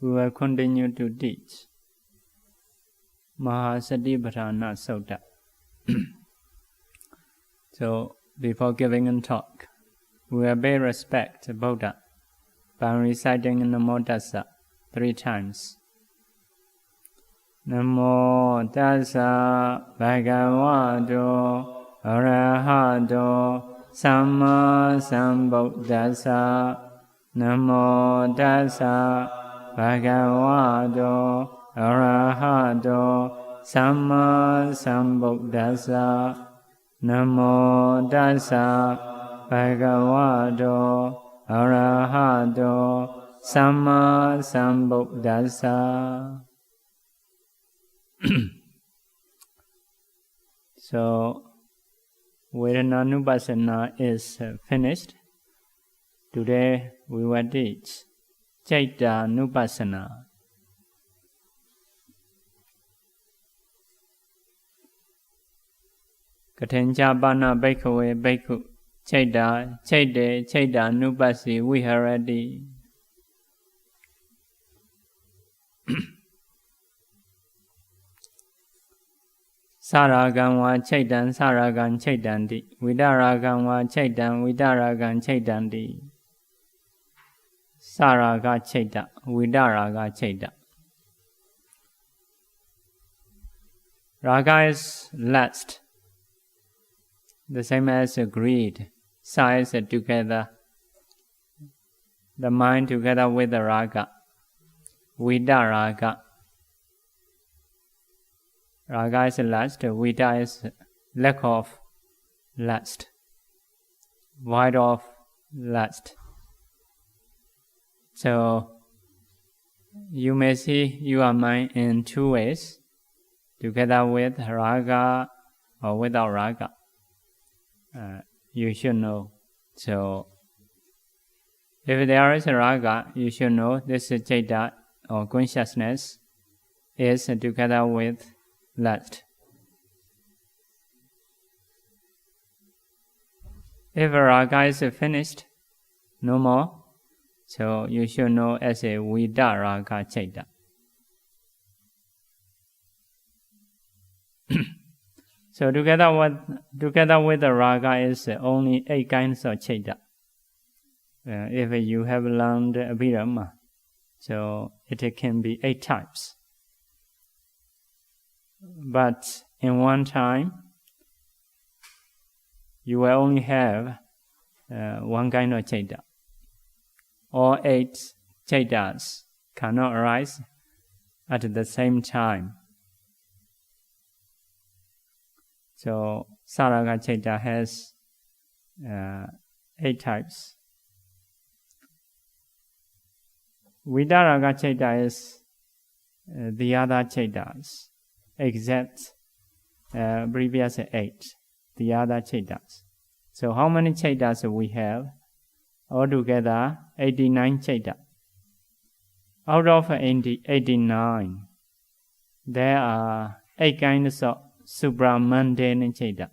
we will continue to teach Mahāsatipaṭṭhāna Sutta. So, before giving a talk, we will pay respect to Buddha by reciting Namo Tassa 3 times. Namo Tassa Bhagavato Arahato Samma Sambuddhassa. Namo Tassa Bhagavato Arahato Samma Sambuddhassa. Namo Tassa Bhagavato Arahato Samma Sambuddhassa. So, Vedanānupassana is finished. Today we will teach Citta-nupassana. Kathāñcāpāna bhikkhave bhikkhu Citta Citte Citta-nupassi viharati. Saragam va Cittan Saragam Cittanti. Vidaragam va Cittan Vidaragam Cittanti. Saraga Citta Vidaraga Citta. Raga is lust, the same as greed, size together, the mind together with the raga. Vidaraga. Raga is lust, vida is lack of lust, void of lust. So, you may see your mind in 2 ways, together with raga or without raga. You should know. So, if there is a raga, you should know this citta or consciousness is together with lust. If raga is finished, no more, so you should know as a vidaraga citta. So together with the raga is only 8 kinds of citta. If you have learned Abhidhamma, so it can be 8 types. But in one time, you will only have 1 kind of citta. All 8 cittas cannot arise at the same time. So, Saraga citta has 8 types. Vidaraga citta is the other cittas, except previous 8, the other cittas. So, how many cittas we have? Altogether, 89 citta. Out of 89, there are 8 kinds of supramundane citta.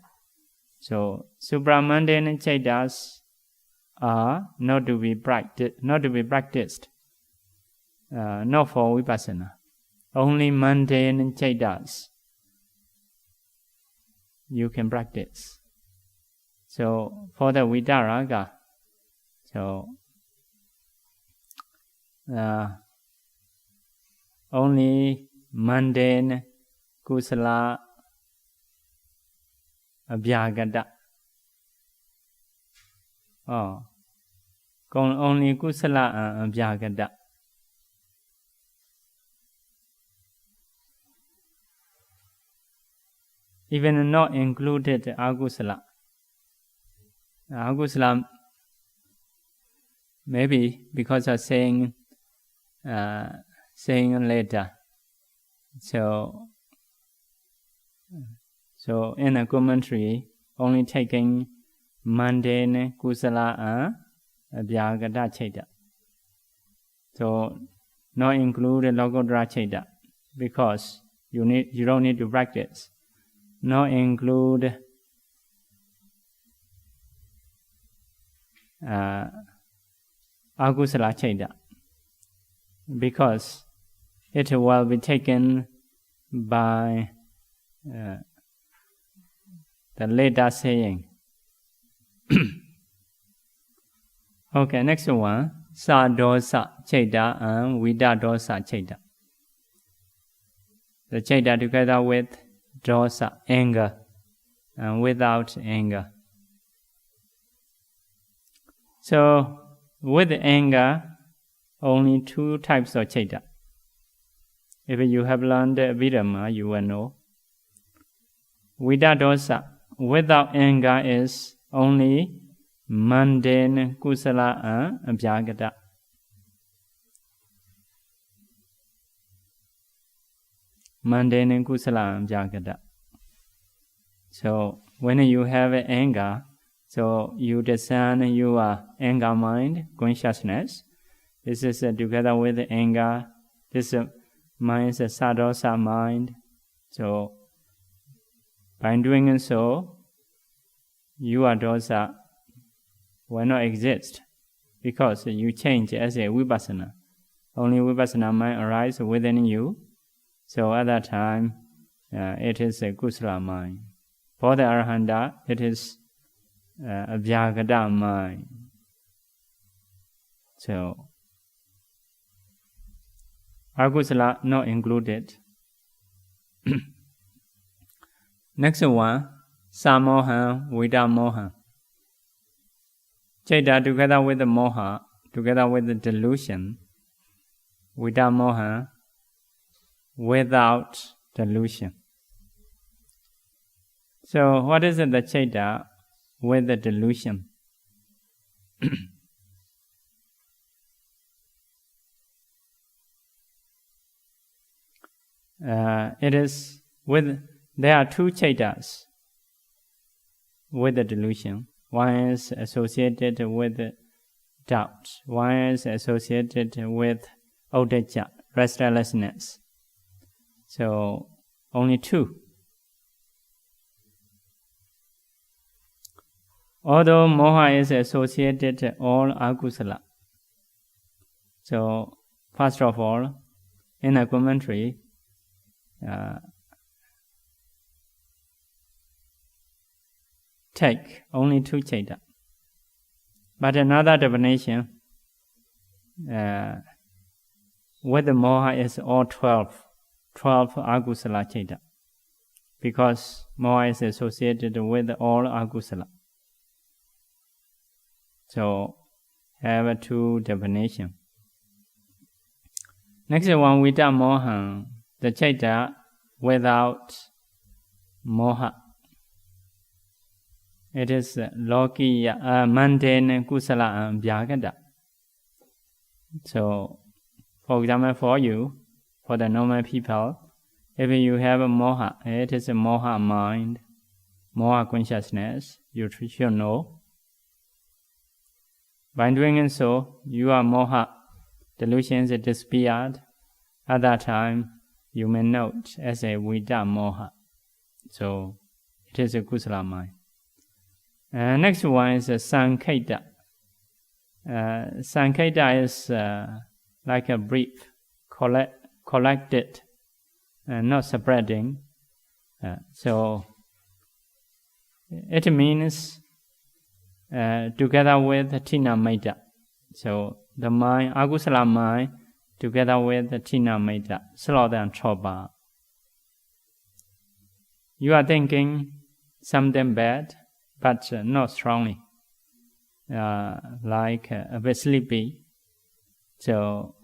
So, supramundane cittas are not to be practiced, not for vipassana. Only mundane cittas you can practice. So, for the vidaraga, so only mundane kusala abhyagata. Only kusala abhyagata. Even not included agusala. Agusala, maybe because of saying later. So in a commentary, only taking mundane kusala abhyagata citta. So not include logodara citta because you don't need to practice. Not include agusala citta. because it will be taken by the later saying. Okay, next one. Sa dosa chaita and vida dosa chaita. The chaita together with dosa, anger, and without anger. So, with anger, only two types of chaita. If you have learned Abhidhamma, you will know. Vida dosa, without anger, is only mundane kusala and abhyagata. Mundane kusala and abhyagata. So, when you have anger, so you discern your anger mind, consciousness. This is together with anger. This mind is a sadosa mind. So, by doing so, your dosa will not exist because you change as a vipassana. Only vipassana mind arises within you. So at that time, it is a kusala mind. For the arahanta, it is a vyagata mind. So, akusala not included. Next one, samoha, vida moha. Chaita together with the moha, together with the delusion, vida moha, without delusion. So, what is the chaita with the delusion? It is with, there are two chaitas with the delusion. One is associated with doubt. One is associated with uddaca, restlessness. So, only two. Although moha is associated with all akusala. So, first of all, in a commentary, take only two chaita. But another definition, with the moha is all 12 akusala chaita. Because moha is associated with all akusala. So, have two definitions. Next one, vida moha, the chaita without moha. It is lokiya, mundane kusala and vyagata. So, for example, for you, for the normal people, if you have a moha, it is a moha mind, moha consciousness, you should know. By doing so, your moha delusions disappeared. At that time, you may note as a vida moha. So, it is a kusala mind. Next one is sankheta. Sankheta is like a brief, collected, not spreading. So, it means together with tina maita. So, the mind, akusala mind, together with tina maita, slower than chopa. You are thinking something bad, but not strongly, like a bit sleepy, so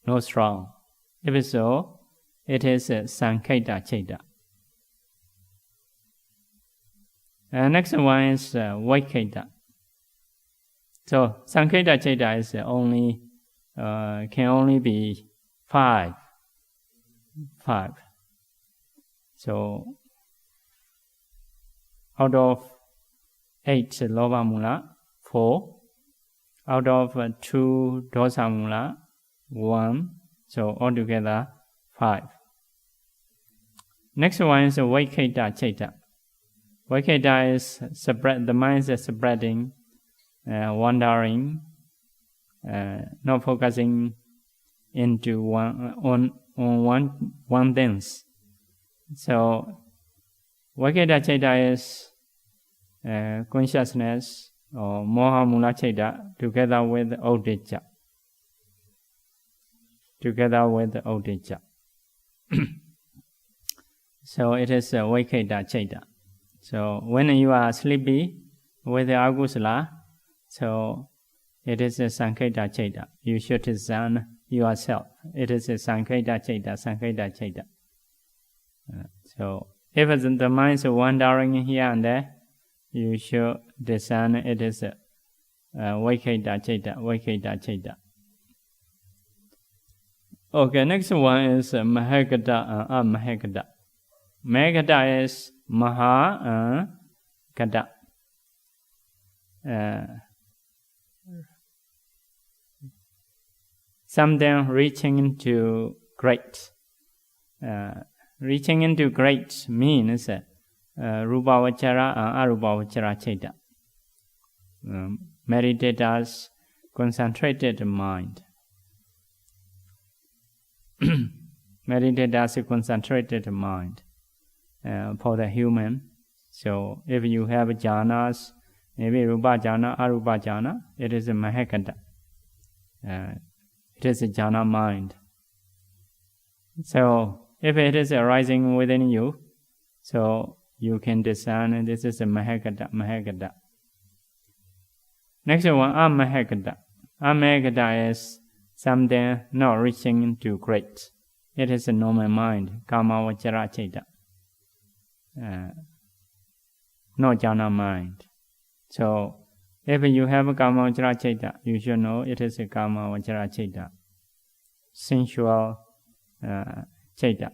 not strong. If so, it is sankheta chaita. Next one is vaiketa. So sankheta chaita is only can only be 5. So out of 8 lobha mula, 4. Out of 2 dosa mula, 1. So altogether 5. Next one is vaiketa chaita. Vaiketa is the mind is spreading, wandering, not focusing into one things. So Vaiketa Chaita is consciousness or Moha Mula Chaita together with Odicca. Together with Odicca. So it is Vaiketa Chaita. So when you are sleepy with the Agusala, so it is a Sanketa Chaita. You should discern yourself. It is a Sanketa Chaita, Sanketa Chaita. So if the mind is wandering here and there, you should discern it is Vaiketa Chaita, Vaiketa Chaita. Okay, next one is Mahāgata and Amahāgata. Mahāgata is Maha Gata. Something reaching into great. Reaching into great means Rupavachara and Arupavachara Chaita. Meditators concentrated mind. Meditators concentrated mind for the human. So if you have jhanas, maybe Rupa jhana, Arupa jhana, it is a Mahāgata. It is a jhana mind. So if it is arising within you, so you can discern this is a Mahāgata, Mahāgata. Next one, Amahāgata. Amahāgata is something not reaching into great. It is a normal mind, Kama Vachara Chaita. Not jhana mind. So if you have a Kama Vachara Chaita, you should know it is a Kama Vachara Chaita. Sensual Chaita.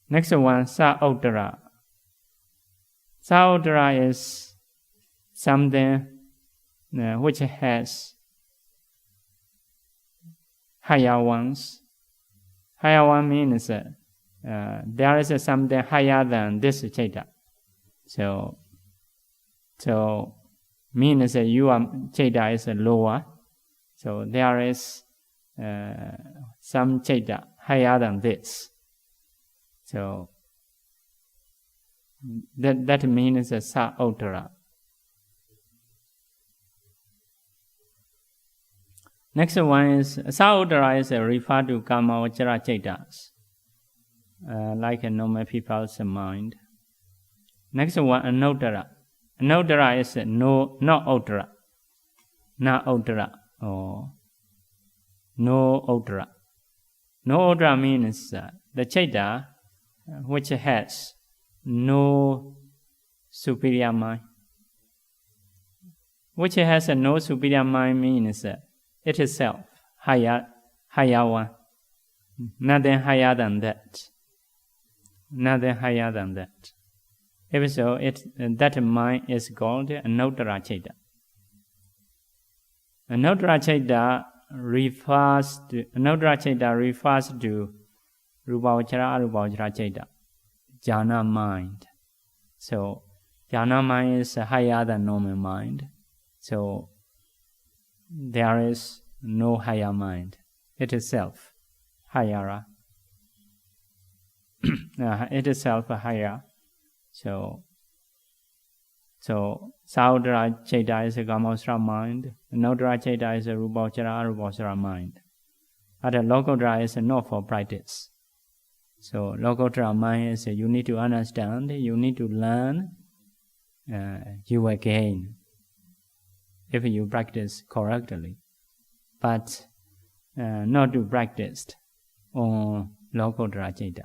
Next one, Sa-uttara. Sa-uttara is something which has higher ones. Higher one means there is something higher than this Chaita. So means your Chaita is lower. So there is some Chaita higher than this. So that means a Sa-uttara. Next one is Sa-uttara is referred to Kama Vachara Chaitas, like a normal people's mind. Next one, Anuttara. Anuttara is not uttara. Not uttara or no uttara. No uttara means the Chaita which has no superior mind. Which has no superior mind means it is self, higher one. Nothing higher than that. Nothing higher than that. If so, that mind is called Anuttara Chaita. Anuttara Chaita refers to Rupavachara, Arupavachara Chaita, jhana mind. So, jhana mind is higher than normal mind. So, there is no higher mind. It is self, higher. It is self, higher. So Sa-uttara Chaita is a Kamavachara mind. Anuttara Chaita is a Rupavachara, Arupavachara mind. But a Lokuttara is not for practice. So Lokuttara mind is you need to understand, you need to learn, you will gain if you practice correctly. But not to practice on Lokuttara Chaita.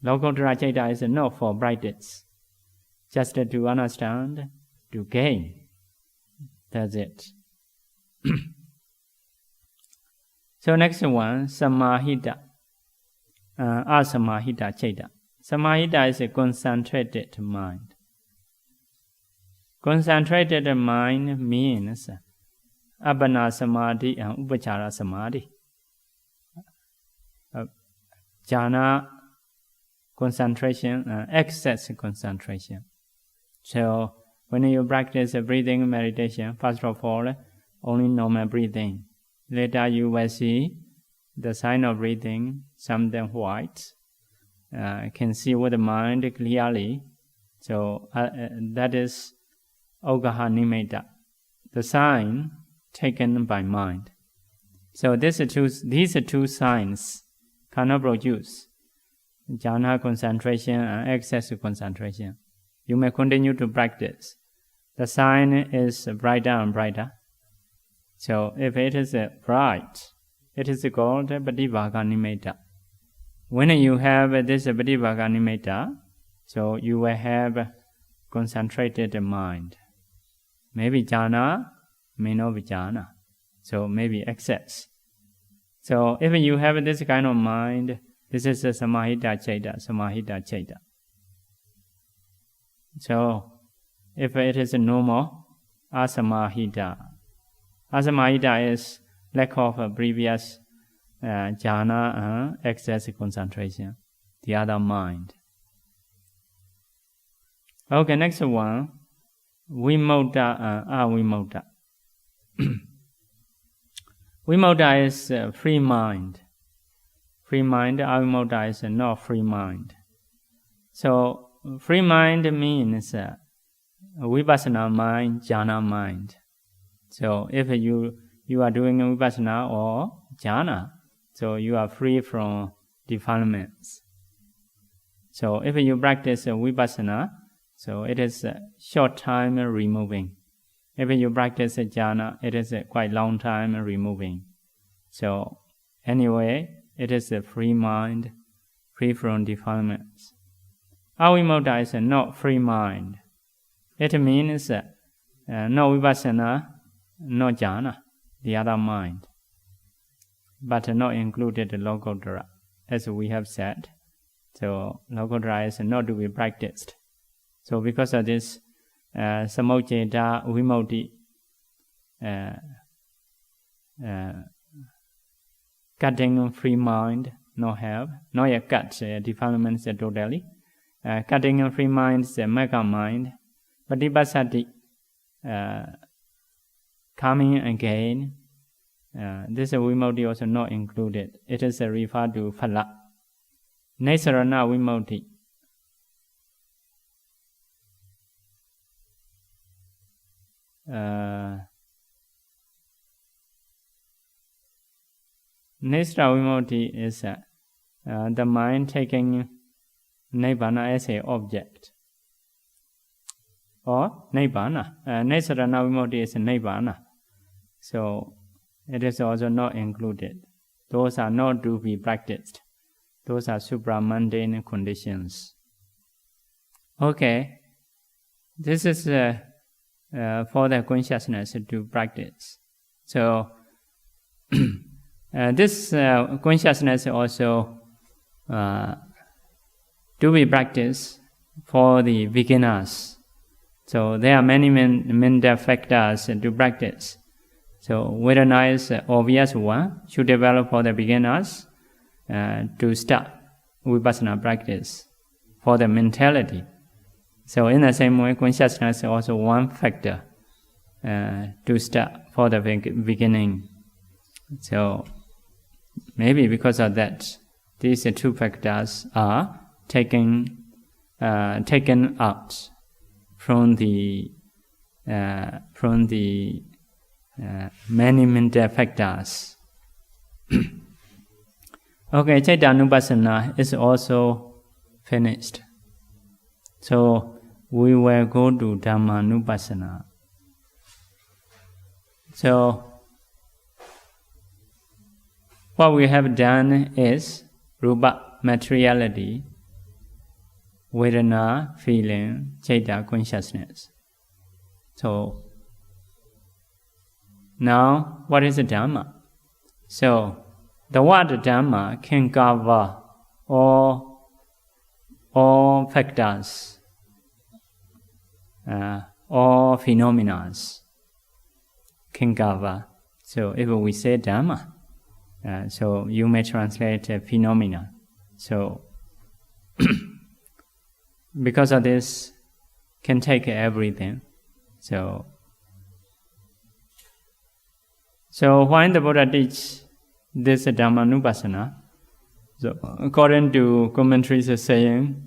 Lokuttara Chaita is not for practice. Just to understand, to gain. That's it. So next one, Samahita. Asamahita Chaita. Samahita is a concentrated mind. Concentrated mind means Abhana Samadhi and Upachara Samadhi. Jhana concentration and excess concentration. So when you practice breathing meditation, first of all, only normal breathing. Later you will see the sign of breathing, something white. Can see with the mind clearly. So that is Ogaha Nimitta, the sign taken by mind. So these two signs cannot produce jhana concentration and excess concentration. You may continue to practice. The sign is brighter and brighter. So if it is bright, it is called Patibhaka Nimitta. When you have this Patibhaka Nimitta, so you will have concentrated mind. Maybe jhana, may not be jhana. So maybe excess. So if you have this kind of mind, this is a samahita chaita. So if it is normal, asamahita. Asamahita is lack of previous jhana and excess concentration, the other mind. Okay, next one, vimukta and avimukta. Vimukta is free mind. Free mind, avimukta is not free mind. So free mind means vipassana mind, jhana mind. So if you are doing vipassana or jhana, so you are free from defilements. So if you practice vipassana, so it is a short time removing. If you practice jhana, it is a quite long time removing. So anyway, it is a free mind, free from defilements. Avimukta is not free mind. It means no vipassana, no jhana, the other mind, but not included Lokottara, as we have said. So Lokottara is not to be practiced. So because of this, samoccheda vimukti, cutting free mind, not yet cut defilements totally. Cutting free mind is a mega mind. Patipassati, coming again, this vimukti also not included. It is referred to phala. Nesarana vimukti. Nesra vimukti is the mind taking nibbana as an object. Or nibbana. Nesarana vimukti is nibbana. So it is also not included. Those are not to be practiced. Those are supramundane conditions. Okay. This is for the consciousness to practice. So this consciousness also to be practiced for the beginners. So there are many mental factors to practice. So Vedana is obvious one, should develop for the beginners to start vipassana practice for the mentality. So in the same way, consciousness is also one factor to start for the beginning. So maybe because of that, these two factors are taken out from the many mental factors. Okay, Chaitanya is also finished. So we will go to Dhammanupassana. So what we have done is Rupa, materiality, Vedana, feeling, Chaitanya, consciousness. So now what is the Dhamma? So the word Dhamma can cover all factors, all phenomena can cover. So if we say Dhamma, so you may translate phenomena. So because of this, can take everything. So So why the Buddha teach this Dhammanupassana? So according to commentaries are saying,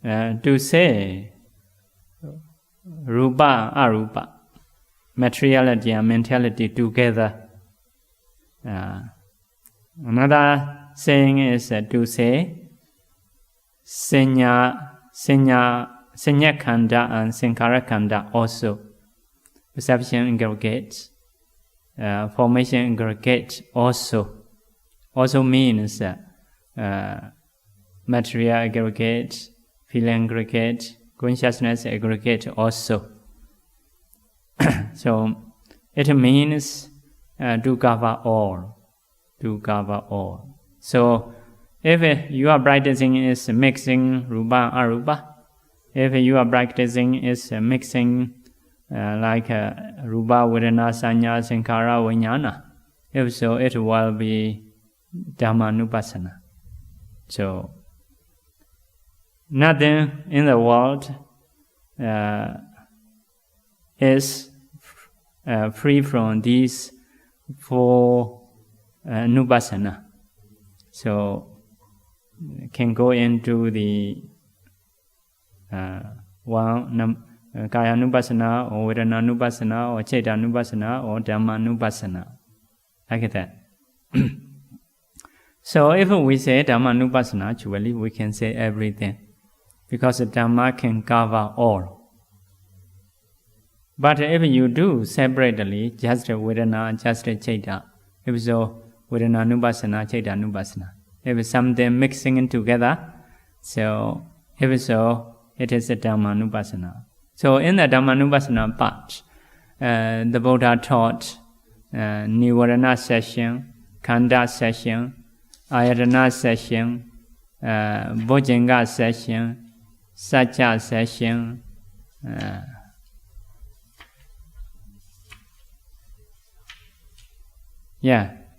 to say Rupa, Arupa, materiality and mentality together. Another saying is to say Sanya Khanda and Sankhara Khanda also. Perception aggregates, formation aggregates also. Also means material aggregates, feeling aggregates, consciousness aggregate also. So it means to cover all. To cover all. So if you are practicing is mixing Rupa Arupa, if you are practicing is mixing like Rupa, Vedana, Sanya, Sankhara, Vijnana, if so it will be Dhammanupassana. So nothing in the world is free from these four Nupassana. So can go into the Kaya Nupassana or Vedana Nupassana or Citta Nupassana or Dhamma Nupassana. Like that. So if we say Dhamma Nupassana, actually we can say everything. Because the Dhamma can cover all. But if you do separately, just Vedana, just Citta, if so, Vedana Nupassana, Citta Nupassana. If something mixing in together, so if so, it is a Dhammanupassana. So in the Dhammanupassana part, the Buddha taught Nivarana session, Khanda session, Ayatana session, Bojjhanga session, Satya session, it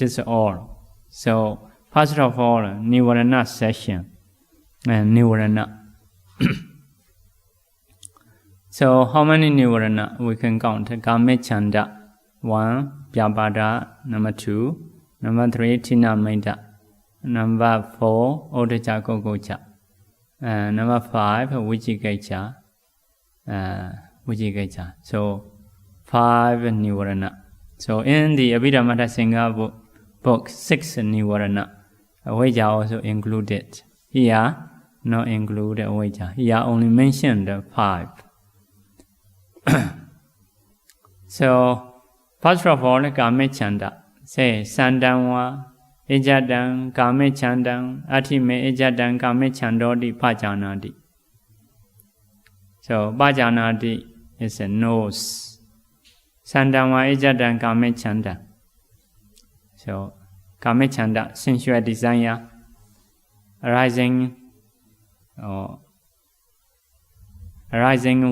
is all. So first of all, Nivarana session and Nivarana. So how many Nivarana we can count? Kamechanda, 1, Pyapada, number 2, number 3, Tinamita, number 4, Odacha Gogocha, number 5, Vijjigacha, So 5 Nivarana. So in the Abhidhamma Sangha book 6 Nivarana, Avijja also included. Here, not include Avijja. Here only mentioned 5. So, first of all, Kamechanda. Say, Sandamwa, Ejadang, Kamechandang, Atime Ejadang, Kamechandodi, Pajanadi. So, Pajanadi is a nose. Sandamwa, Ejadang, Kamechanda. So, Kamechanda, sensual desire, arising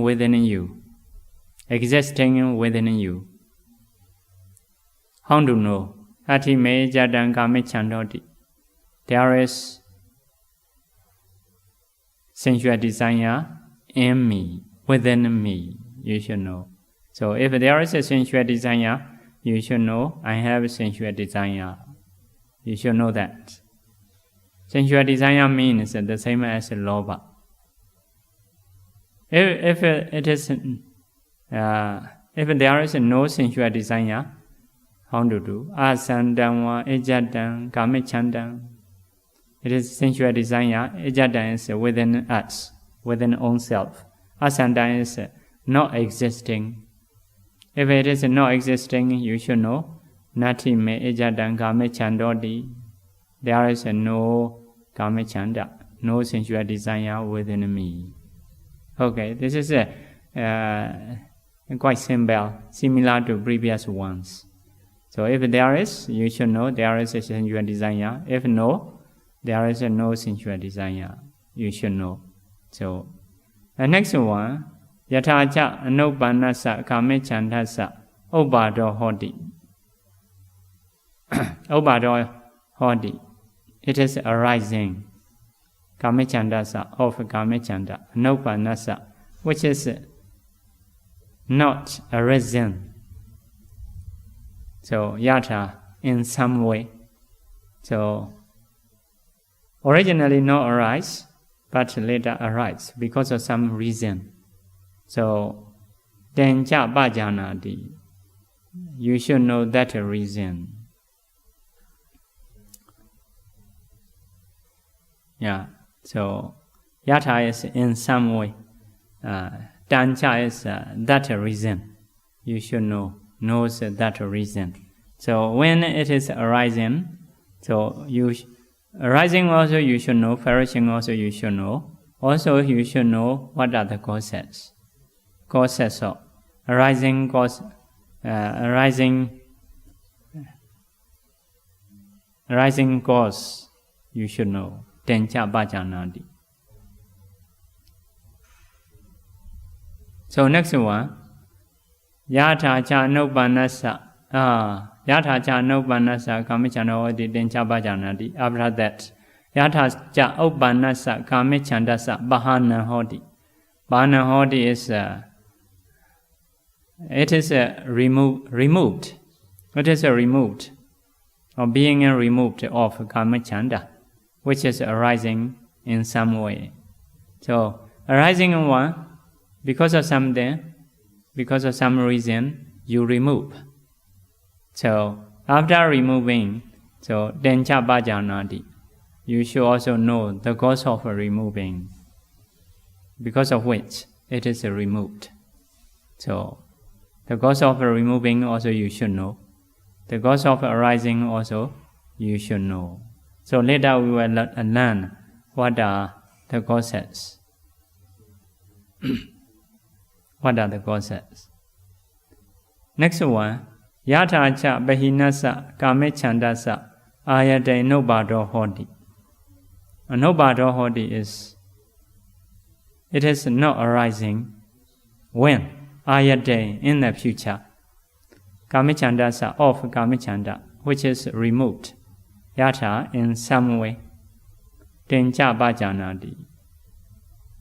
within you, existing within you. How to know? Ati me jadang kamechandoti. There is sensual desire in me, within me. You should know. So if there is a sensual desire, you should know I have a sensual desire. You should know that. Sensual desire means the same as lobha. If there is no sensual desire, how to do? Asandamwa, ejadam, kamechandam. It is sensual desire. Ejadam is within us, within own self. Asandam is not existing. If it is not existing, you should know. Nati me ejadam kamechandodi. There is no kamechanda, no sensual desire within me. Okay, this is quite simple, similar to previous ones. So if there is, you should know there is a sensual desire. If no, there is no sensual desire. You should know. So the next one, yathacha anupanasa kamechandasa obado hodi. Obado hodi. It is arising. Kamechandasa of Kamechanda, Anupanasa, which is not arisen. So yatha in some way. So originally not arise, but later arise because of some reason. So tencha bhajanati. You should know that reason. Yeah. So yatha is in some way. Tancha is that reason. You should knows that reason. So when it is arising, so arising also you should know, perishing also you should know. Also you should know what are the causes. Causes of arising cause, arising cause you should know. Tencha bhajanati. So next one, yatha cha nuppanassa. Yatha cha nuppanassa kamichandavati tencha bhajanati. After that, yatha cha uppannassa kamichandassa bahana hoti. Bahana hoti is it is removed. It is removed, or being removed of kamachanda, which is arising in some way. So arising in one, because of something, because of some reason, you remove. So after removing, so tencha bhajanati, you should also know the cause of removing, because of which it is removed. So the cause of removing also you should know. The cause of arising also you should know. So later we will learn what are the causes. What are the causes? Next one, yatha cha bahinassa kamechandassa ayate nobado hoti. Nobado hoti is, it is not arising when? Ayate, in the future. Kamechandassa, of kamechanda, which is removed. Yatha, in some way. Tencha bhajanati,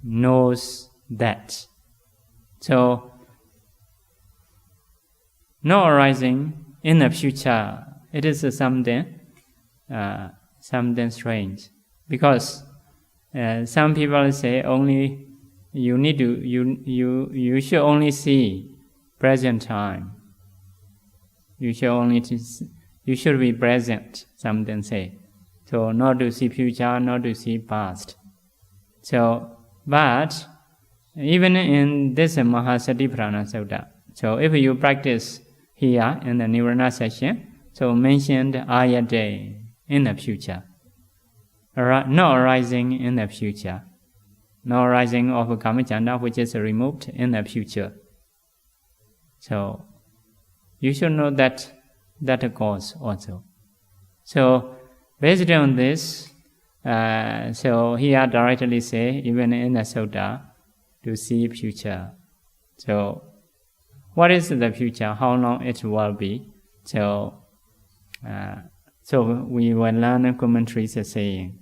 knows that. So, not arising in the future, it is something strange. Because some people say only you need to you should only see present time. You should be present. Something say. So not to see future, not to see past. So, but even in this Mahāsatipaṭṭhāna Sutta, so if you practice here in the Nirvana session, so mentioned ayate in the future, not arising in the future, no arising of kamachanda which is removed in the future. So you should know that cause also. So based on this, so here directly say even in the Sutta to see future. So what is the future? How long it will be? So we will learn a commentary saying.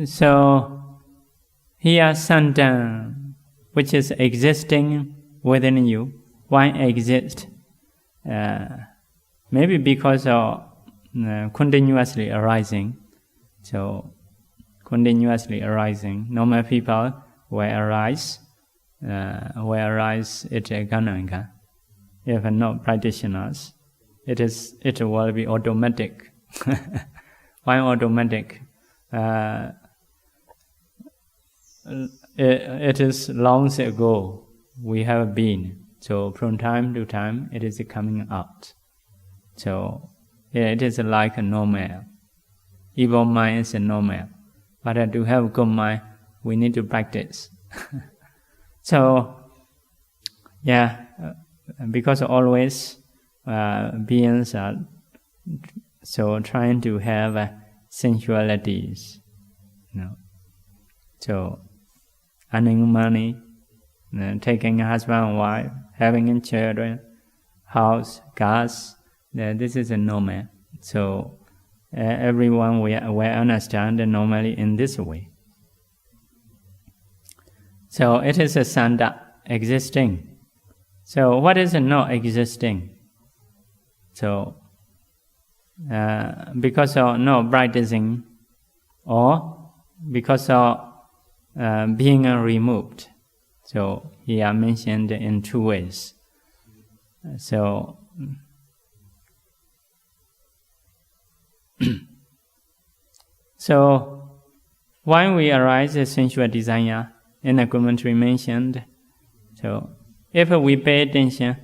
So here santan, which is existing within you, why exist? Maybe because of continuously arising. So continuously arising. Normal people will arise it gananga. If not practitioners, it will be automatic. Why automatic? It is long ago we have been. So from time to time it is coming out. So it is like a normal. Evil mind is a normal. But to have good mind, we need to practice. So, yeah, because always beings are so trying to have sensualities, So, earning money, taking a husband and wife, having children, house, cars, this is a normal. So, everyone will understand normally in this way. So it is a sanda, existing. So what is not existing? So because of not practicing, or because of being removed. So here mentioned in two ways. So so when we arise a sensual desire, in the commentary mentioned, so if we pay attention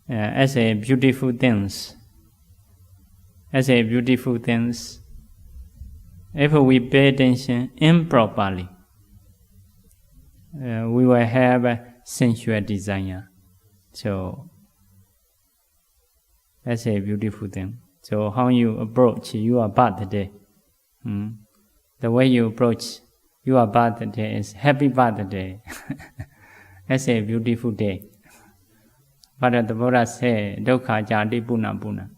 as a beautiful things, if we pay attention improperly, we will have a sensual desire. So that's a beautiful thing. So how you approach your birthday, the way you approach your birthday is happy birthday. That's a beautiful day. But the Buddha said, dukkha jati puna puna.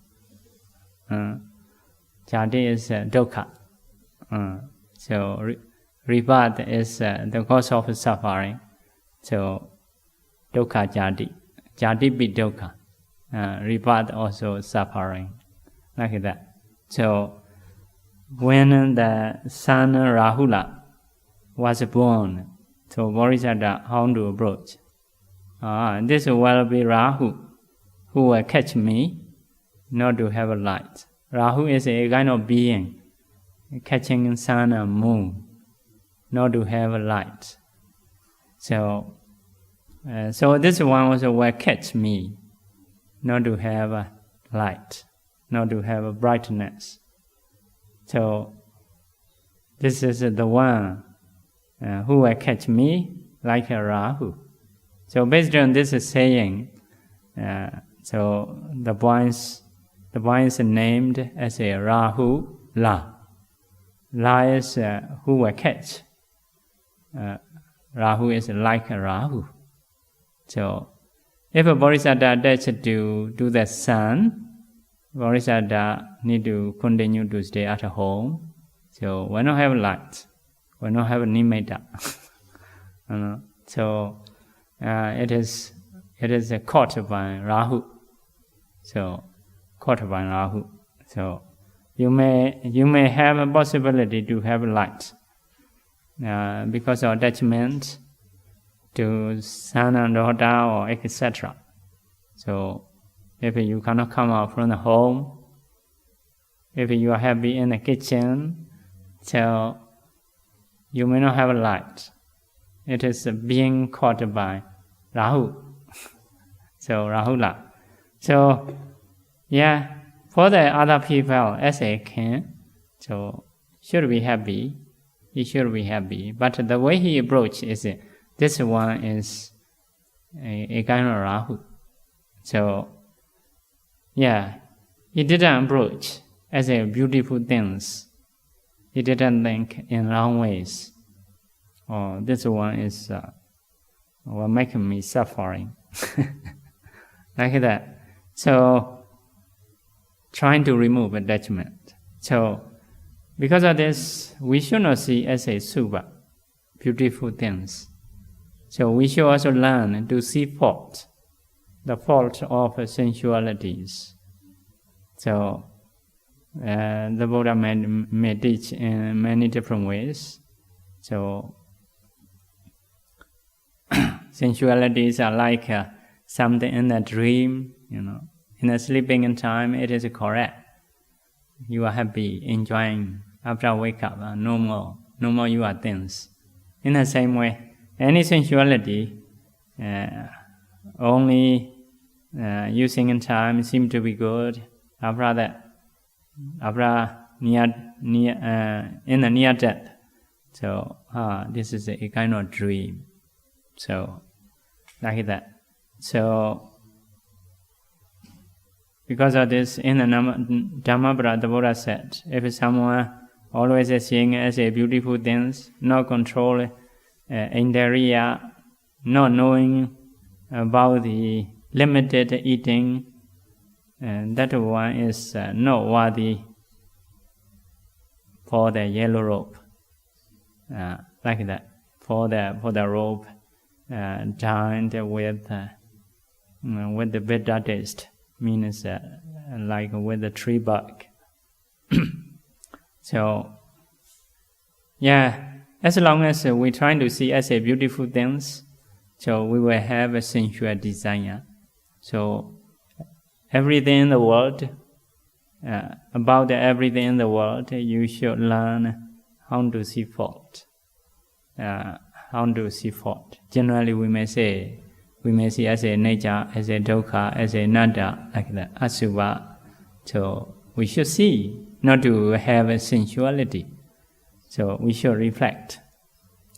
Jati is dukkha. So rebirth is the cause of suffering. So dukkha jati. Jati be dukkha. Rebirth also suffering. Like that. So when the son Rahula was born, so Bodhisattva, how to approach? This will be Rahu, who will catch me, not to have a light. Rahu is a kind of being, catching sun and moon, not to have a light. So this one also will catch me, not to have a light, not to have a brightness. So this is the one who will catch me like a Rahu. So based on this saying, so the points named as a Rahu La. La is who will catch. Rahu is like a Rahu. So if a Bodhisattva attached to the sun, Bodhisattva need to continue to stay at home. So we don't have light. We don't have nimitta. So it is caught by Rahu. So caught by Rahu. So you may have a possibility to have light because of attachment to son and daughter or etc. So if you cannot come out from the home, if you are happy in the kitchen, so you may not have a light. It is being caught by Rahu. So Rahula. So yeah, for the other people as a king, so should be happy. He should be happy. But the way he approaches is this one is a kind of Rahu. So yeah, he didn't approach as a beautiful things. He didn't think in wrong ways. Oh, this one is will make me suffering. Like that. So trying to remove attachment. So because of this, we should not see as a subha, beautiful things. So we should also learn to see fault, the fault of sensualities. So the Buddha may teach in many different ways. So sensualities are like something in a dream, In the sleeping time, it is correct. You are happy, enjoying. After wake up, no more you are things. In the same way, any sensuality, only using in time seem to be good. After that, in the near death, so this is a kind of dream. So like that. So because of this, in the Dhammapada, the Buddha said, if someone always is seeing as a beautiful things, not control indriya, not knowing about the limited eating, that one is not worthy for the yellow robe. Like that, for the robe. dined with the bitter taste, means like with the tree bark. So, yeah, as long as we try to see as a beautiful things, so we will have a sensual desire. So, everything in the world, about everything in the world, you should learn how to see fault. How to see fault. Generally, we may see as a nature, as a dukkha, as a nada, like that, asubha. So we should see, not to have a sensuality. So we should reflect.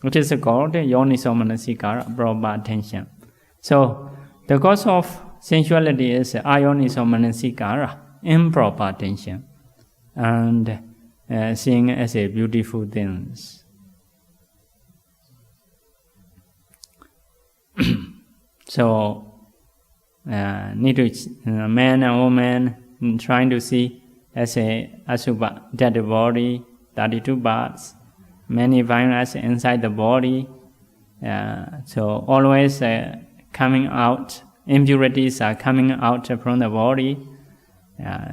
It is called yoniso manasikara, proper attention. So the cause of sensuality is ayoniso manasikara, improper attention, and seeing as a beautiful things. So, need to man and woman trying to see as a asubha, dead body, 32 parts, many viruses inside the body. So always coming out, impurities are coming out from the body.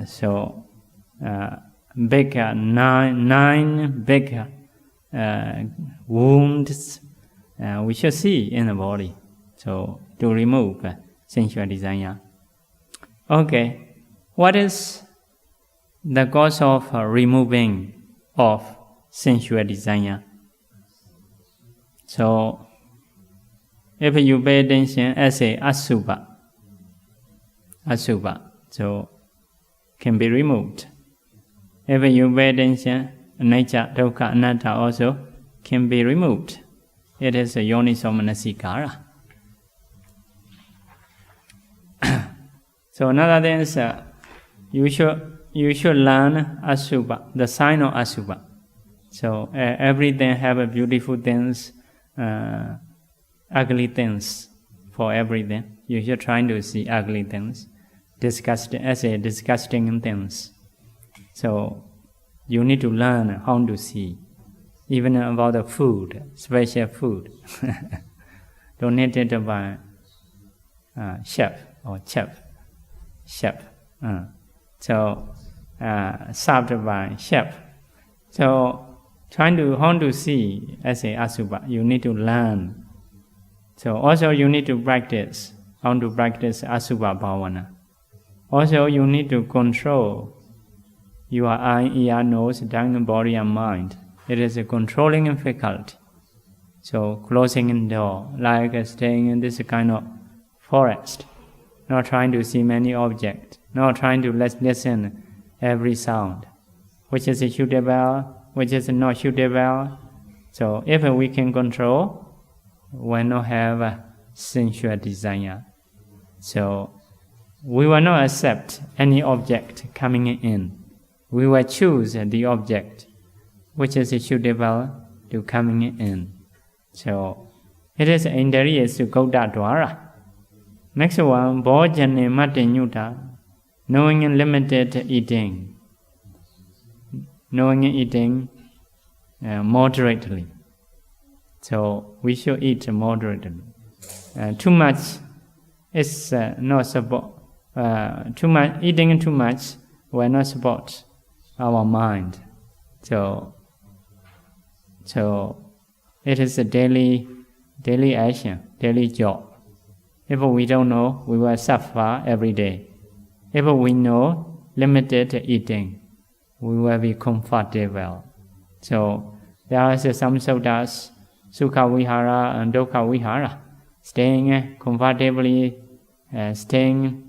So big nine big wounds we should see in the body. So to remove sensual desire. Okay, what is the cause of removing of sensual desire? So if you pay attention as a asubha, so can be removed. If you pay attention, nature, dukkha, anatta also can be removed. It is a yoniso manasikara. So another thing is you should learn asubha, the sign of asubha. So everything have a beautiful things, ugly things for everything. You should try to see ugly things, disgusting things. So you need to learn how to see, even about the food, special food, donated by chef or chef. So served by chef. So trying to how to see as a asubha, you need to learn. So also you need to practice how to practice asubha bhavana. Also you need to control your eye, ear, nose, tongue, body and mind. It is a controlling faculty. So closing the door, like staying in this kind of forest, not trying to see many objects, not trying to listen every sound, which is suitable, which is not suitable. So if we can control, we will not have a sensual desire. So we will not accept any object coming in. We will choose the object which is suitable to coming in. So it is Indriya Sukauta Dwara. Next one, Bhojane Matinyuta, knowing limited eating. Knowing eating moderately. So we should eat moderately. Too much is not support. Eating too much will not support our mind. So it is a daily action, daily job. If we don't know, we will suffer every day. If we know limited eating, we will be comfortable. So there are some suttas, Sukha Vihara and Dukkha Vihara, staying comfortably, staying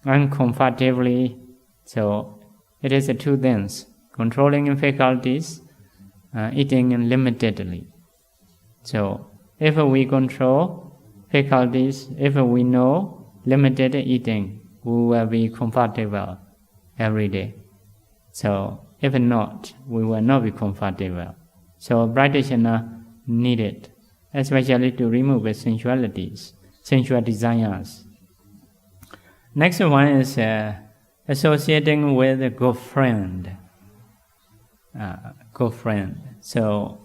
uncomfortably. So it is two things: controlling faculties, eating limitedly. So if we control faculties, if we know limited eating, we will be comfortable every day. So if not, we will not be comfortable. So practitioner needed, especially to remove sensualities, sensual desires. Next one is associating with a good friend. So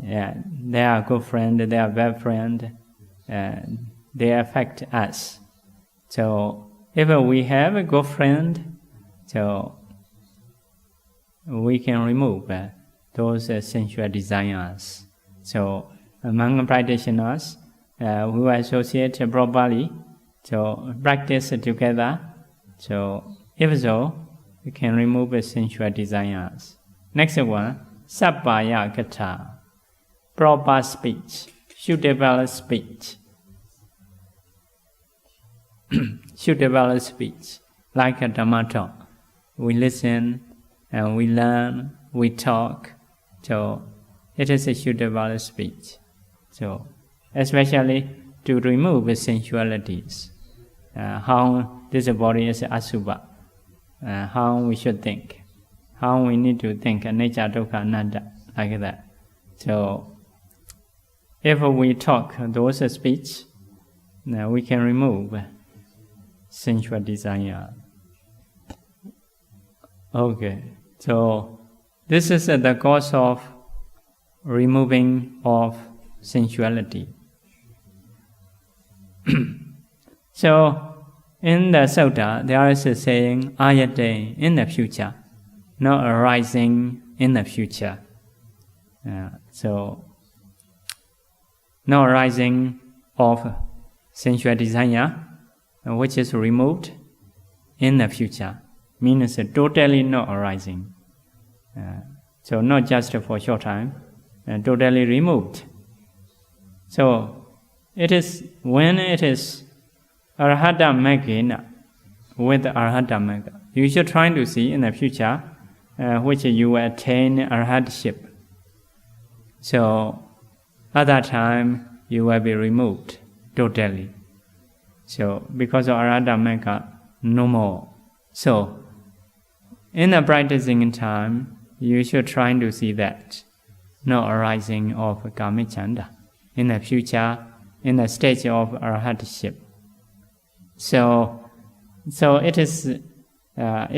Yeah, they are good friend, they are bad friend, they affect us. So if we have a good friend, so we can remove those sensual desires. So among practitioners, who associate properly, so practice together. So if so, we can remove sensual desires. Next one, sappaya katha, proper speech, suitable speech. Suitable speech, like a Dhamma talk. We listen and we learn, we talk. So it is a suitable speech. So especially to remove sensualities. How this body is asubha. How we should think. How we need to think anicca dukkha anatta, like that. So if we talk those speech, we can remove sensual desire. Okay, so this is the cause of removing of sensuality. So in the Sutta, there is a saying, ayate, in the future, not arising in the future. So not arising of sensual desire, which is removed in the future, means totally not arising. So not just for short time, totally removed. So it is when it is arhata magga, with arhata magga, you should try to see in the future which you will attain arhatship. So at that time you will be removed totally. So because of arhata magga, no more. So in the practicing time, you should try to see that no arising of kamicchanda in the future, in the stage of arhatship. So it is a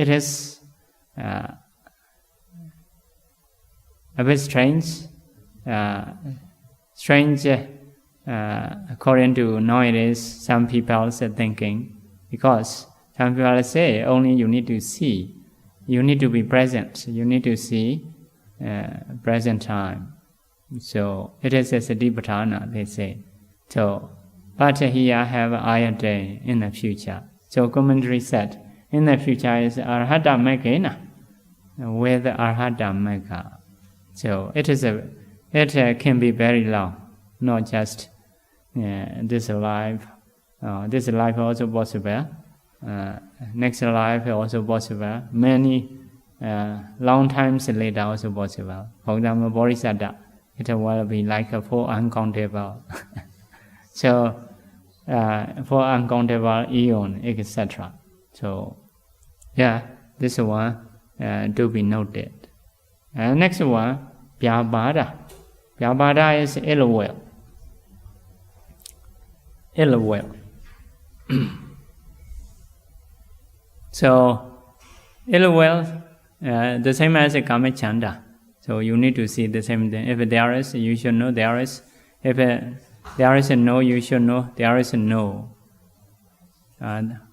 bit strange. According to nowadays, some people are thinking, because some people say only you need to see, you need to be present, you need to see present time. So it is a Satipatthāna, they say. So, but here have ayate in the future. So commentary said, in the future is arhata magga, with arhata magga. So it can be very long, not just this life. This life also possible. Next life also possible. Many long times later also possible. For example, Bodhisattva, it will be like for uncountable. So for uncountable eon, etc. So yeah, this one to be noted. Next one, Vyabhada. Vyabhada is ill will. Ill will. So ill will, the same as a kamicchanda. So you need to see the same thing. If there is, you should know there is. If there is a no, you should know there is a no.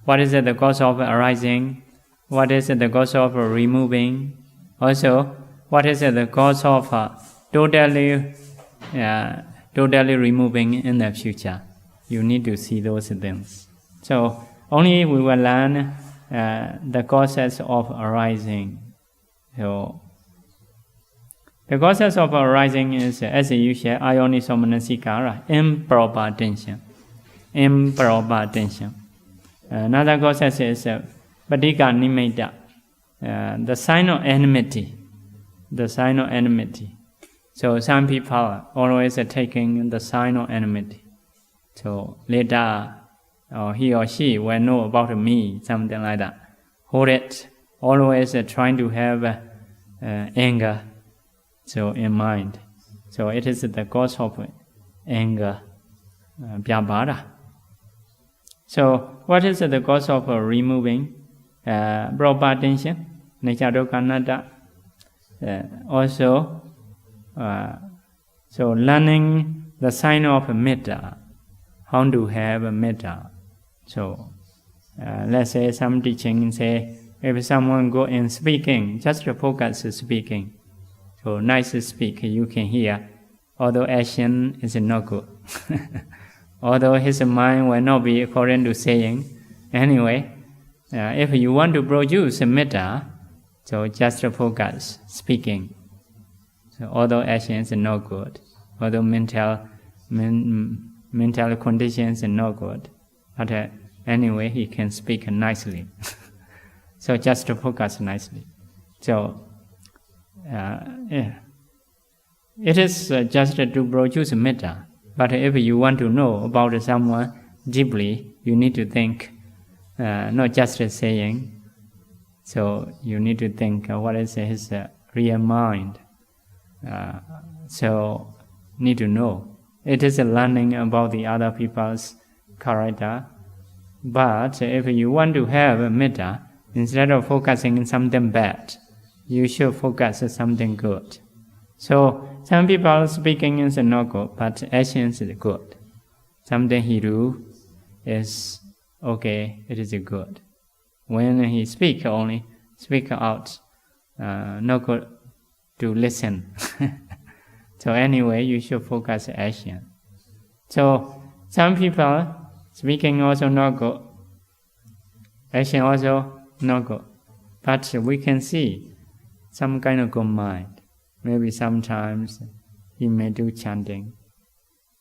What is the cause of arising? What is the cause of removing? Also, what is the cause of totally removing in the future? You need to see those things. So only we will learn the causes of arising. So the causes of arising is, as usual, ayonisomanasicara, improper attention. Improper attention. Another cause is patika nimitta, the sign of enmity. The sign of enmity. So some people are always taking the sign of enmity. So later, he or she will know about me, something like that. Hold it. Always trying to have anger. So in mind. So it is the cause of anger. Vyabhada. So what is the cause of removing proper attention? Anicca dukkha anatta. Also So learning the sign of metta, how to have a metta. So let's say some teaching say, if someone go in speaking, just focus speaking. So nice to speak, you can hear, although action is not good. Although his mind will not be according to saying. Anyway, if you want to produce a metta, so just focus speaking. So although action is not good, although mental conditions are not good, but anyway he can speak nicely. So just to focus nicely. So it is just to produce metta. But if you want to know about someone deeply, you need to think, not just saying. So you need to think what is his real mind. So need to know. It is learning about the other people's character. But if you want to have a metta, instead of focusing on something bad, you should focus on something good. So some people speaking is not good, but actions is good. Something he do is okay, it is good. When he speak only, speak out, not good to listen. So anyway, you should focus action. So some people speaking also not good, action also not good. But we can see some kind of good mind. Maybe sometimes he may do chanting,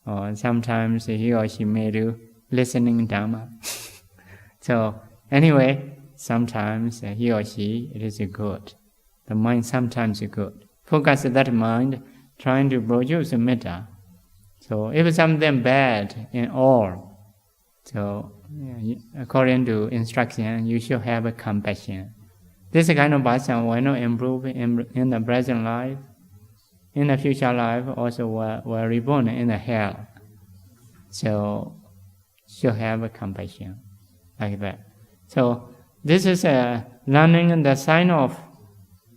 or sometimes he or she may do listening Dhamma. So anyway, sometimes he or she, it is good. The mind sometimes is good. Focus that mind, trying to produce a metta. So if something bad in all, so according to instruction, you should have a compassion. This kind of person will not improve in the present life. In the future life, also were reborn in the hell. So should have a compassion like that. So this is learning the sign of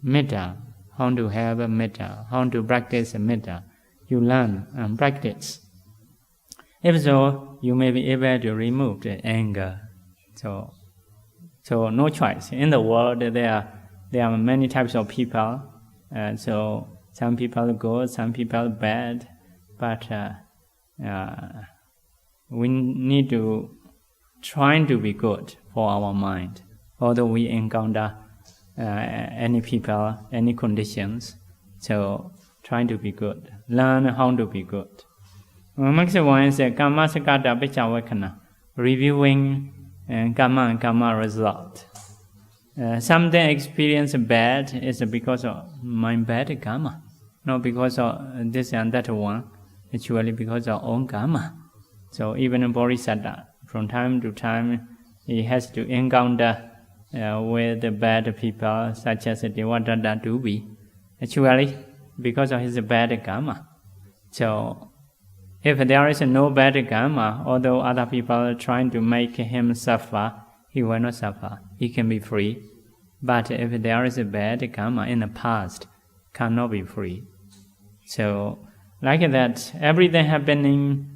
metta, how to have a metta, how to practice a metta. You learn and practice. If so, you may be able to remove the anger. So no choice. In the world, there are many types of people. So some people good, some people bad. But we need to try to be good for our mind. Although we encounter any people, any conditions, so trying to be good. Learn how to be good. Next one is Kamma Sakata Pichawakana, reviewing karma and karma result. Something experienced bad is because of my bad karma, not because of this and that one, actually because of own karma. So even a bodhisattva, from time to time, he has to encounter with the bad people, such as Devadatta Dubi, actually because of his bad karma. So if there is no bad karma, although other people are trying to make him suffer, he will not suffer. He can be free. But if there is a bad karma in the past, cannot be free. So like that, everything happening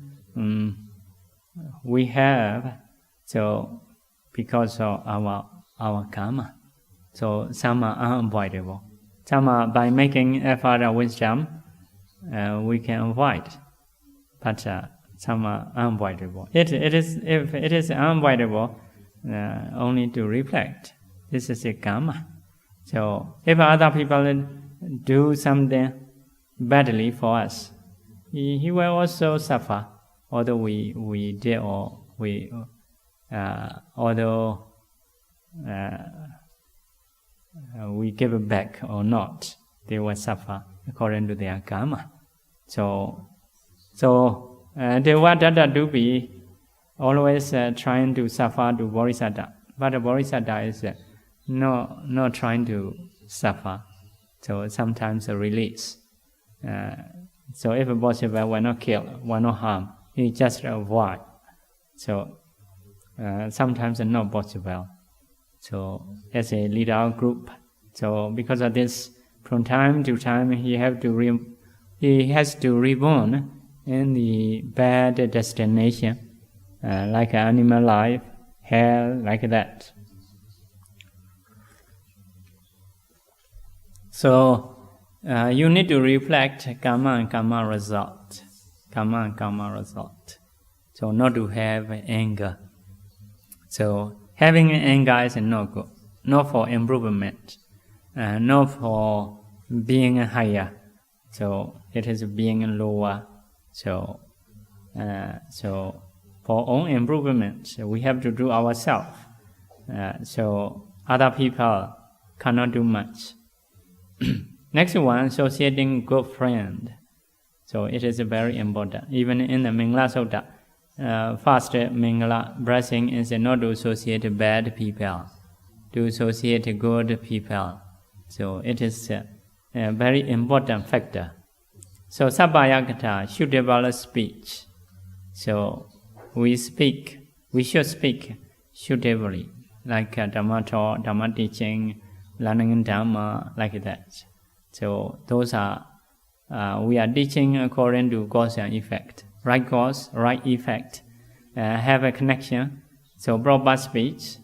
we have, so because of our karma. So some are unavoidable. Some are by making effort of wisdom, we can avoid. But some are unavoidable. If it is unavoidable, only to reflect. This is a karma. So if other people do something badly for us, he will also suffer. Although we did or we although we give it back or not, they will suffer according to their karma. So Devadatta Dubi always trying to suffer to bodhisattva, but the bodhisattva is not trying to suffer. So sometimes release. So if possible, will not kill, will not harm. He just avoid. So sometimes not possible. So as a leader of group, so because of this, from time to time he have to he has to reborn in the bad destination, like animal life, hell, like that. So you need to reflect karma and karma result. Karma and karma result. So not to have anger. So having anger is not good. Not for improvement. Not for being higher. So it is being lower. So for own improvement, we have to do ourselves. So other people cannot do much. Next one, associating good friend. So it is very important. Even in the Mingala Sutta, first Mingala blessing is not to associate bad people, to associate good people. So it is a very important factor. So Sabbaya suitable speech. So we should speak suitably, like Dhamma talk, Dhamma teaching, learning Dhamma, like that. So those are, we are teaching according to cause and effect. Right cause, right effect, have a connection. So proper speech.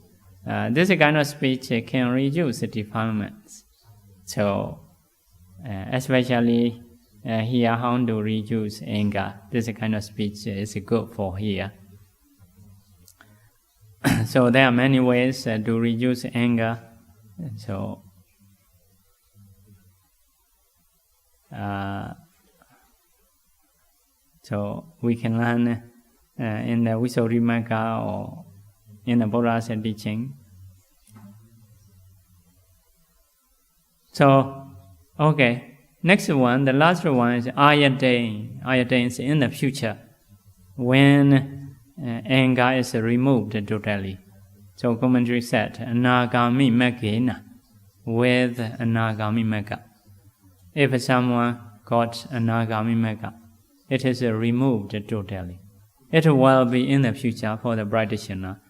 This kind of speech can reduce defilements. So especially here, how to reduce anger. This kind of speech is good for here. So there are many ways to reduce anger. So we can learn in the Visuddhimagga or in the Buddha's teaching. So, okay. Next one, the last one is ayatane. Ayatane is in the future, when anger is removed totally. So commentary said, anagami maggena, with anagami magga. If someone got anagami magga, it is removed totally. It will be in the future for the practitioner,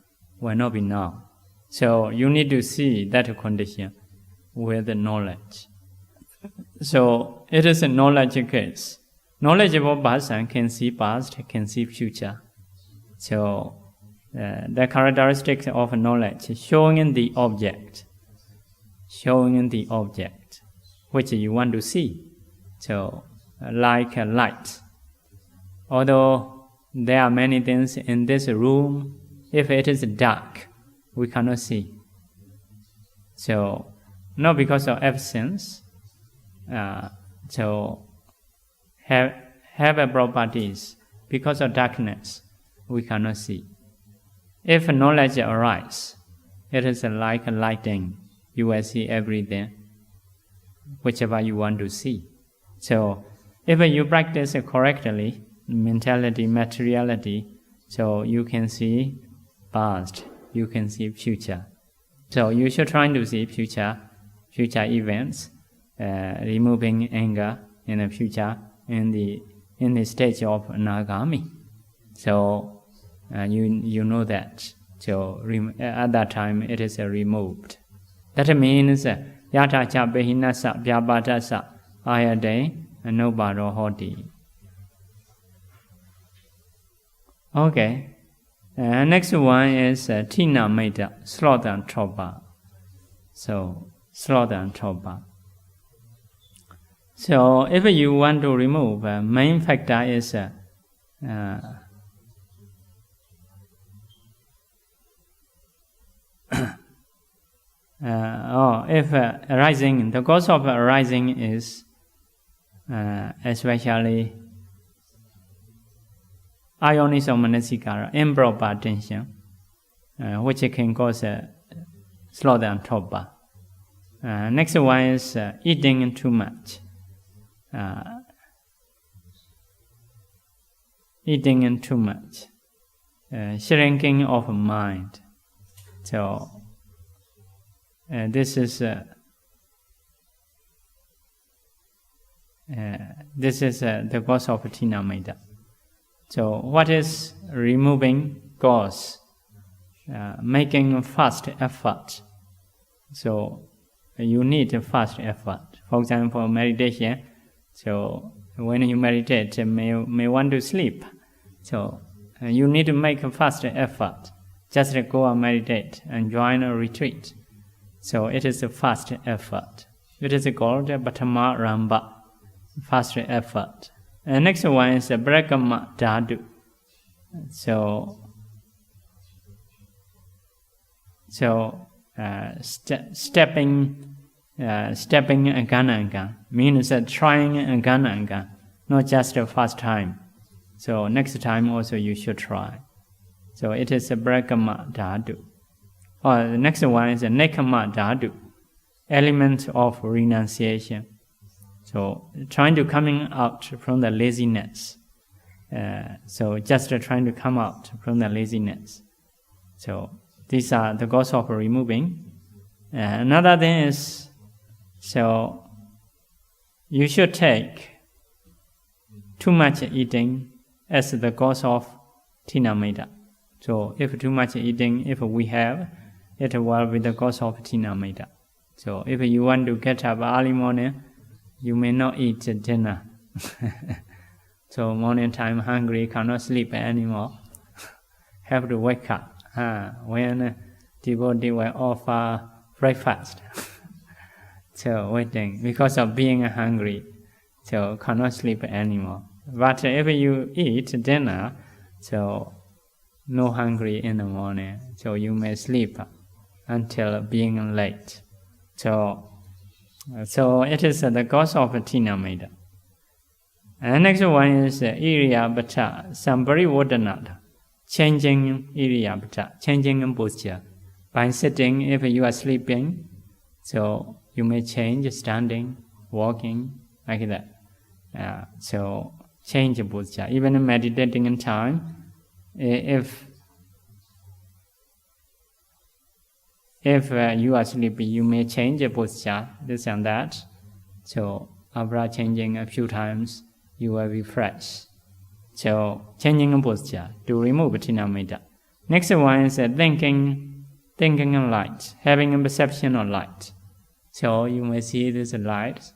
will not be now. So you need to see that condition with knowledge. So it is a knowledge case. Knowledgeable person can see past, can see future. So the characteristics of knowledge, showing the object, which you want to see. So like a light. Although there are many things in this room, if it is dark, we cannot see. So not because of absence. So have a properties, because of darkness we cannot see. If knowledge arises, it is like a lighting. You will see everything, whichever you want to see. So if you practice correctly, mentality, materiality, so you can see past, you can see future. So you should try to see future events. Removing anger in the future in the stage of anagami. So you know that. So at that time it is removed. That means yata cha behinasa vyabadasa ayade anubaro hoti. Okay. Next one is tina meta, slaughter and tropa. So slaughter and tropa. So if you want to remove, main factor is if arising, the cause of arising is especially ayonisomanasika, improper attention, which can cause slaughter and tropa. Next one is eating too much. Eating too much, shrinking of mind. So this is the cause of tina meta. So what is removing cause? Making fast effort. So you need a fast effort. For example, meditation. So when you meditate, may want to sleep. So you need to make a fast effort. Just go and meditate and join a retreat. So it is a fast effort. It is called Paṭṭhāma Ramba, fast effort. And next one is Brahma Dhatu. So stepping again and again means trying again and again, not just a first time. So next time also you should try. So it is a Brahma Dhatu. Or the next one is a Nekama Dhatu, element of renunciation. So trying to coming out from the laziness. So just trying to come out from the laziness. So these are the goals of removing. Another thing is, so you should take too much eating as the cause of Tinamita. So if too much eating, if we have, it will be the cause of Tinamita. So if you want to get up early morning, you may not eat dinner. So morning time hungry, cannot sleep anymore. Have to wake up when devotee will offer breakfast. So waiting because of being hungry, so cannot sleep anymore. But if you eat dinner, so no hungry in the morning, so you may sleep until being late. So it is the cause of Tinamita. And next one is Iriyabhata Samparivardhanata, changing Iriyabhata, changing posture. By sitting, if you are sleeping, so you may change standing, walking, like that. So change posture. Even meditating in time, if you are sleepy, you may change a posture, this and that. So after changing a few times, you will be fresh. So changing a posture to remove Tinamita. Next one is thinking of light, having a perception of light. So you may see this light.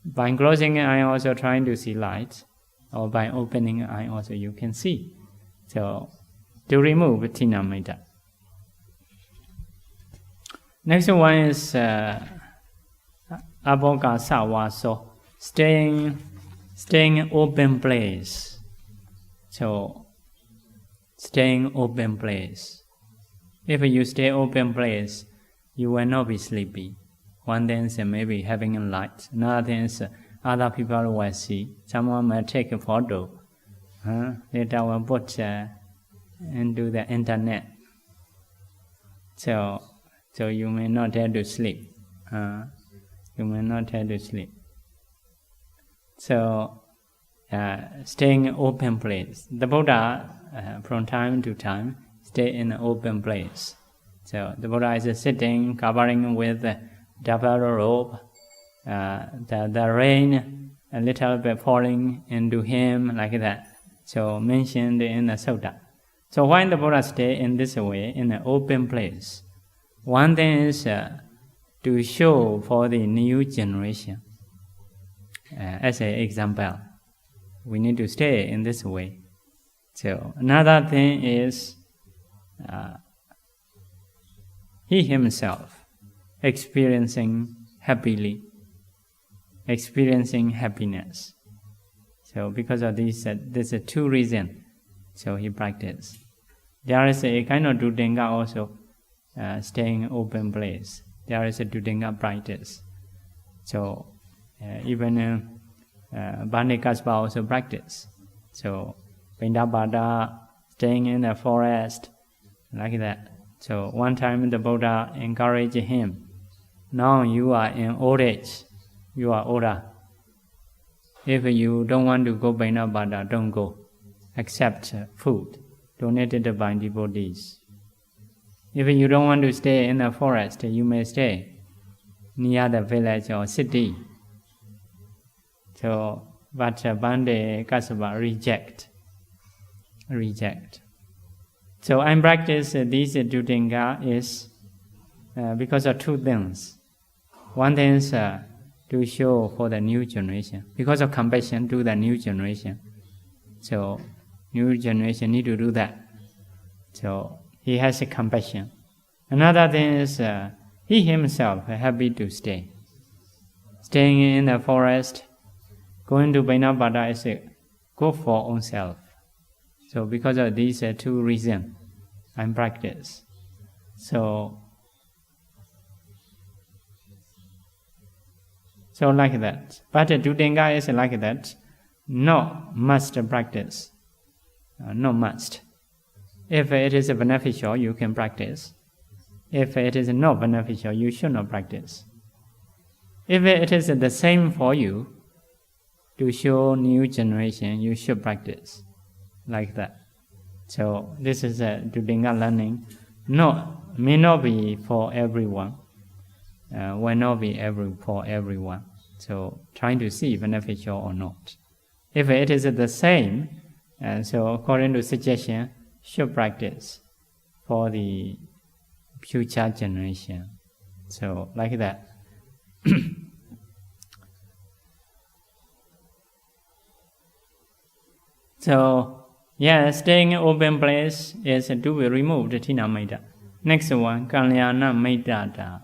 By closing an eye, also trying to see light, or by opening an eye, also you can see. So to remove Tinamita. Next one is Abhogasa Vaso, staying in open place. So staying open place. If you stay open place, you will not be sleepy. One thing is maybe having a light. Another thing is other people will see. Someone may take a photo. Later will put into the internet. So you may not dare to sleep. You may not dare to sleep. So staying in open place. The Buddha, from time to time, stay in an open place. So the Buddha is sitting, covering with double robe. The rain a little bit falling into him, like that. So mentioned in the Sutta. So why the Buddha stay in this way, in an open place? One thing is to show for the new generation. As an example, we need to stay in this way. So another thing is he himself experiencing happiness. So because of this, there's two reasons. So he practiced. There is a kind of Dudinga also, staying in open place. There is a Dudinga practice. So even Bandikaspa also practice. So Pindabhada, staying in the forest, like that. So one time the Buddha encouraged him, now you are in old age, you are older. If you don't want to go Pindabhada, don't go. Accept food donated by devotees. If you don't want to stay in the forest, you may stay near the village or city. So, but Bandikaspa reject. So I practice this Dudinga is because of two things. One thing is to to show for the new generation. Because of compassion to the new generation. So, new generation need to do that. So, he has a compassion. Another thing is, he himself is happy to stay. Staying in the forest, going to Bainapada is good for own self. So, because of these two reasons, I practice. So like that. But Dutenga is like that. No must practice. No must. If it is beneficial, you can practice. If it is not beneficial, you should not practice. If it is the same for you, to show new generation, you should practice. Like that. So this is Dutenga learning. No, may not be for everyone. Will not be for everyone. So trying to see beneficial or not. If it is the same, so according to suggestion, should practice for the future generation. So like that. So yeah, staying in open place is to be removed Tina Maida. Next one, Kalyana Maidata.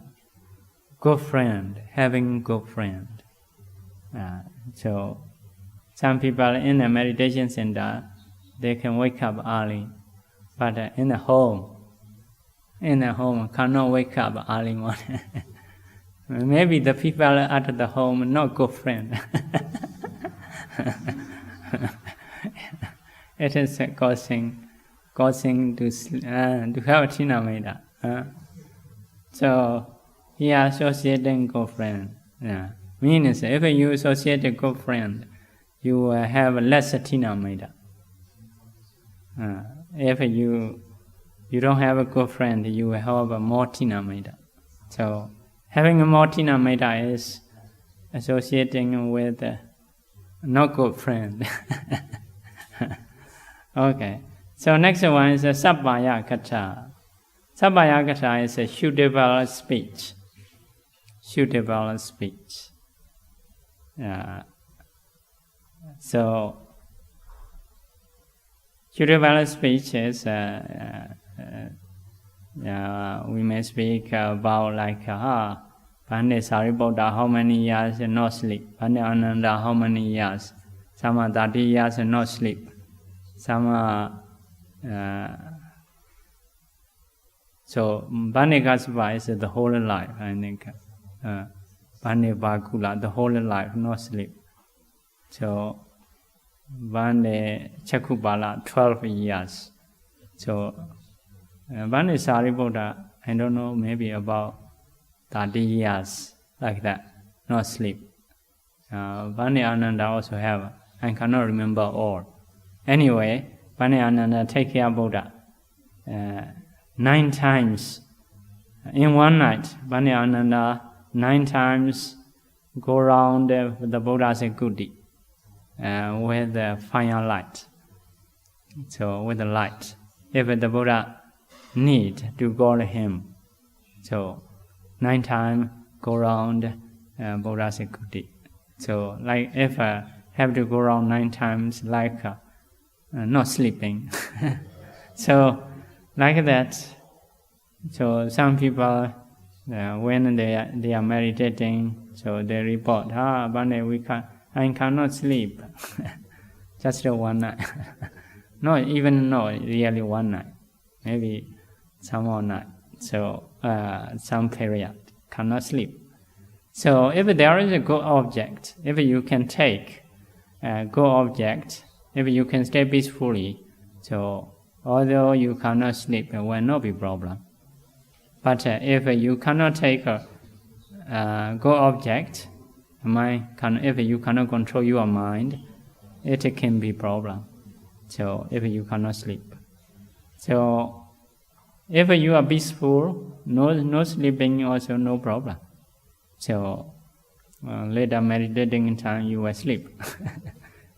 Good friend, having good friend. So some people in the meditation center, they can wake up early, but in the home cannot wake up early morning. Maybe the people at the home not good friend. It is causing to have Tina Maida. So he associating good friend. Means if you associate a good friend, you will have less Tina Maida. If you don't have a good friend, you will have more Tina Maida. So having a more Tina Maida is associating with not good friend. Okay. So next one is Sabbaya Kata. Sabbaya Kata is a suitable speech. Suitable speech. So suitable speech is we may speak about like Pandit Sariputta, how many years no sleep? Pandit Ananda, how many years? Some 30 years no sleep. Some so Pandit Kassapa is the whole life, I think. Pandit Bhakula, the whole life no sleep. So Pandit Chakupala, 12 years. So Pandit Sariputta, I don't know, maybe about 30 years, like that, no sleep. Pandit Ananda also have, I cannot remember all. Anyway, Pandit Ananda take care of Buddha 9 times. In one night, Pandit Ananda 9 times go around the Buddha's Gudi with the fire light. So with the light. If the Buddha need to call him, so 9 times go around Buddha's Gudi. So like if have to go around 9 times like not sleeping. So like that. So some people when they are meditating, so they report, Bande, I cannot sleep. Just one night. Not really one night. Maybe some more night. So some period cannot sleep. So if there is a good object, if you can take a good object, if you can stay peacefully, so although you cannot sleep, it will not be problem. But if you cannot take a good object, if you cannot control your mind, it can be problem. So if you cannot sleep. So if you are peaceful, no sleeping also no problem. So later meditating in time you will sleep.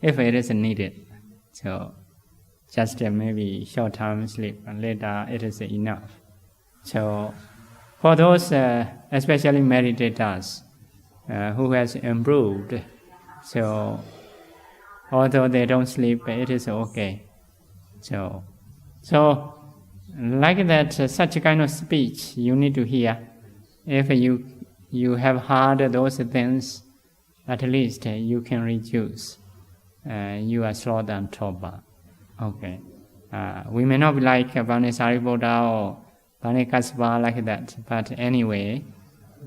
If it is needed. So just maybe short time sleep and later it is enough. So for those especially meditators, who has improved. So although they don't sleep, it is okay. So like that, such kind of speech you need to hear. If you have heard those things, at least you can reduce your sloth and torpor. Okay. We may not be like Mahāsatipaṭṭhāna or Janakābhivaṃsa like that, but anyway,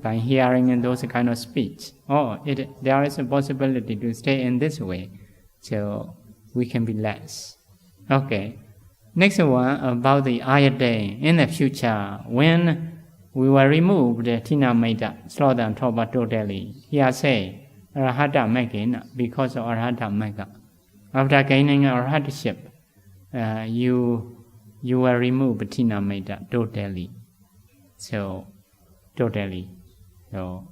by hearing those kind of speech, there is a possibility to stay in this way, so we can be less. Okay. Next one about the ayate. In the future, when we will remove the tina meta, sloth and torpor totally, here say arahata magga, because of arahata magga. After gaining arahatship, you will remove tina meta totally. So totally. So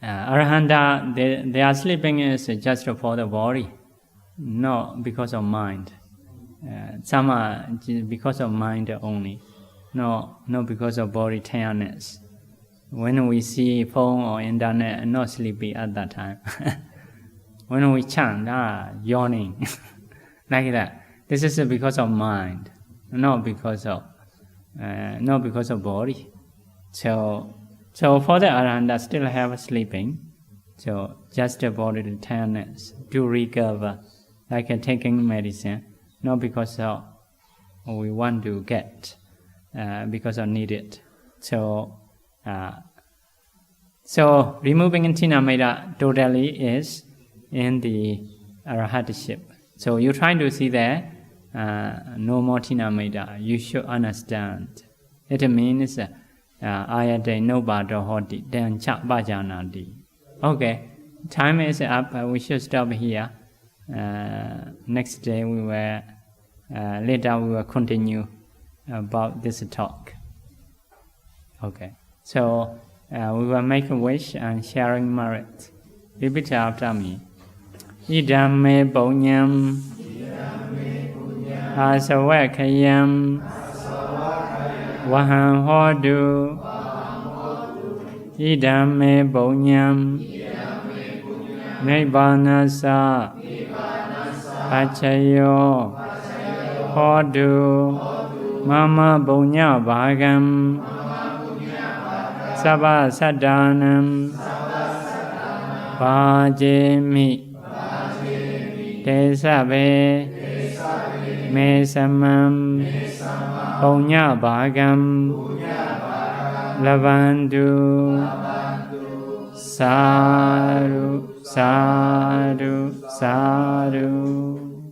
arahanta, their sleeping is just for the body, not because of mind. Some are because of mind only, not because of body tiredness. When we see phone or internet, not sleepy at that time. When we chant, yawning, like that. This is because of mind, not because of body. So for the arahanta still have sleeping. So just the body tiredness to recover, like taking medicine. Not because of we want to get, because of need it. So removing tina meta totally is in the arahatship. So you try to see there, no more tina meta. You should understand. It means ayate no bado hoti then cha bhajanati. Okay, time is up. We should stop here. Next day later we will continue about this talk. Okay, so we will make a wish and sharing merit. Repeat after me. Idam me punyam asavakayam vaham hodu. Idam me punyam nibbanasa Pachayo Hodu Mama Punya Bhagam Sabha Sadanam Bhajemi Tesabe Mesamam Punya Bhagam Lavandu Sadhu Sadhu Sadhu